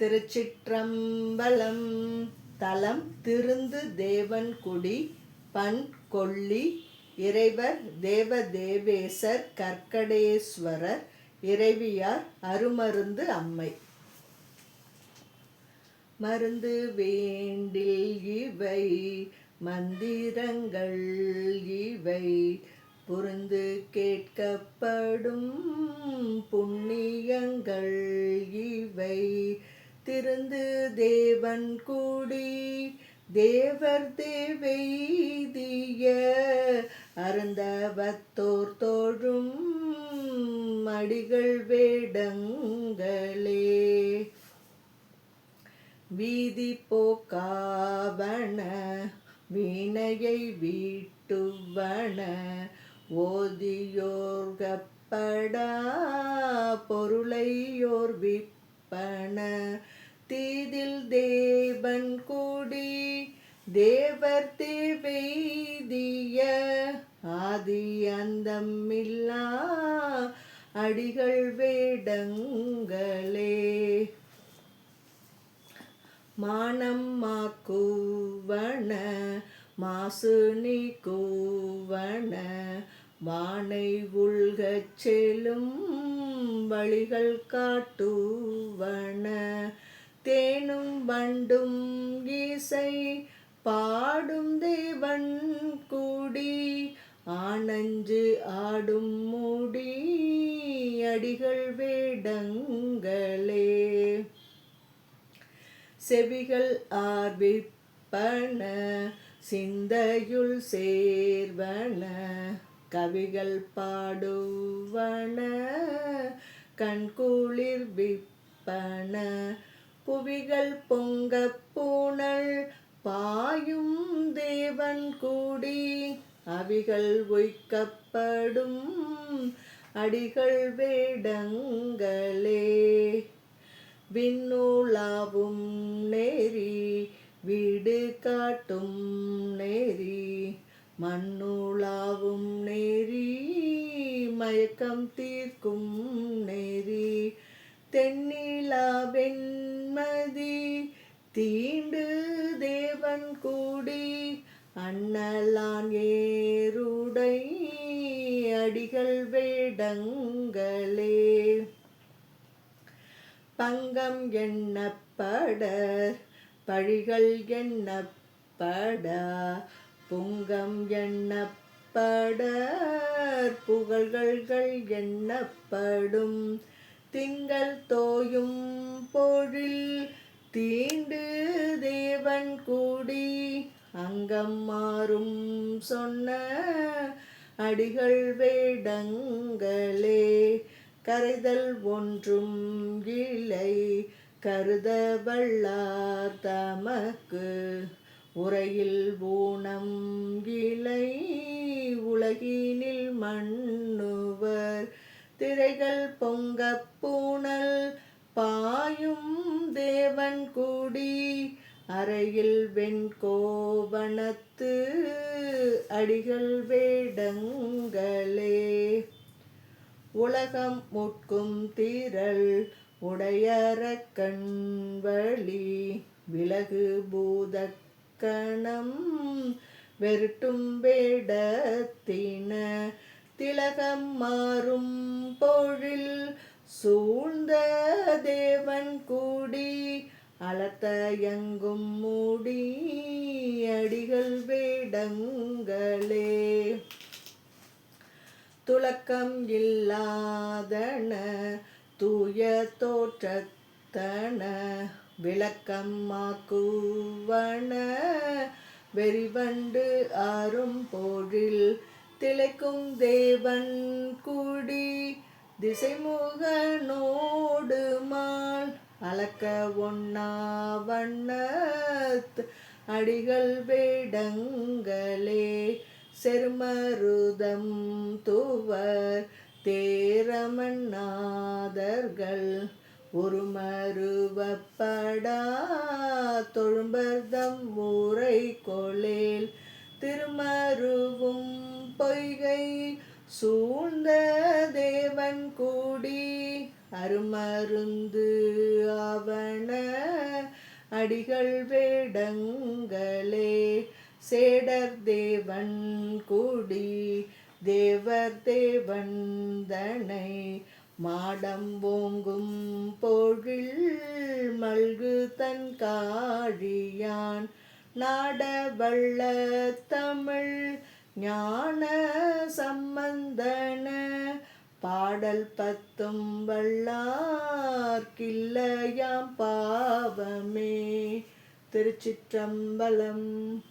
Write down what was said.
திருச்சிற்றம்பலம். தலம் திருந்து தேவன்குடி. பண் கொள்ளி. இறைவர் தேவதேவேசர் கர்க்கடேஸ்வரர். இறைவியார் அருமருந்து அம்மை. மருந்து வேண்டில் இவை மந்திரங்கள் இவை புரிந்து கேட்கப்படும் புண்ணியங்கள் இவை. திருந்து தேவன் கூடி தேவர் தேவெய்திய அருந்தவத்தோர் தோழும் அடிகள் வேடங்களே. வீதி போக்காவன வீணையை வீட்டுவன ஓதியோர்கப்படா பொருளையோர் விப்பன. தீதில் தேவன் கூடி தேவர் தேவெய்திய ஆதி அந்தமில்லா அடிகள் வேடங்களே. மானம் மாக்குவன மாசு நீக்குவன வானை உள்கச் செல்லும் வழிகள் காட்டுவன. தேனும் வண்டும் இசை பாடும் தேவன் கூடி ஆனஞ்சு ஆடும் மூடி அடிகள் வேடங்களே. செவிகள் ஆர்விப்பன சிந்தையுள் சேர்வன கவிகள் பாடுவன கண்குளிர் விப்பன. புவிகள் பொங்க பூணல் பாயும் தேவன் கூடி அவிகள் உய்க்கப்படும் அடிகள் வேடங்களே. விண்ணுலாவும் நேரி வீடு காட்டும் நேரி மண்ணுலாவும் நேரி மயக்கம் தீர்க்கும் நேரி. தென்னிலா வெண்மதி தீண்டு தேவன் கூடி அண்ணலான் ஏருடை அடிகள் வேடங்களே. பங்கம் எண்ணப்படர் பழிகள் எண்ணப்படா புங்கம் எண்ணப்படர் புகழ்கள் எண்ணப்படும். திங்கள் தோயும் பொழில் தீண்டு தேவன் கூடி அங்கம் மாறும் சொன்ன அடிகள் வேடங்களே. கரைதல் ஒன்றும் இல்லை கருத வல்லார் தமக்கு உரையில் ஊனம் இலை உலகினில் மண்ணுவர். திரைகள் பொங்க பூணல் பாயும் தேவன் கூடி அறையில் வெண்கோவணத்து அடிகள் வேடங்களே. உலகம் முட்கும் திரள் உடையரக்கண் வழி விலகு பூதக்கணம் வெருட்டும் வேடத்தின. திலகம் மாறும் பொழில் சூழ்ந்த தேவன் கூடி அலத்தயங்கும் மூடி அடிகள் வேடங்களே. துலக்கம் இல்லாதன தூய தோற்றத்தன விளக்கம் மாக்குவன வெறிவண்டு ஆறும் பொழில். திளைக்கும் தேவன் கூடி திசைமுகனோடு மால் அளக்க ஒண்ணா வண்ணத் அடிகள் வேடங்களே. செருமருதம் துவர் தேரமன்னாதர்கள் ஒருமருவப்படா தொழும்பர்தம் ஊரை கொளேல். திருமருவும் பொய்கை சூழ்ந்த தேவன் கூடி அருமருந்து ஆவன அடிகள் வேடங்களே சேடர் தேவன் குடி தேவர் தேவன் தனை மாடம் ஓங்கும் பொழில் மல்கு தன் காழியான் நாடவள்ள தமிழ் ஞான சம்பந்தன பாடல் பத்தும் வல்லார்க்கில்லையாம் பாவமே. திருச்சிற்றம்பலம்.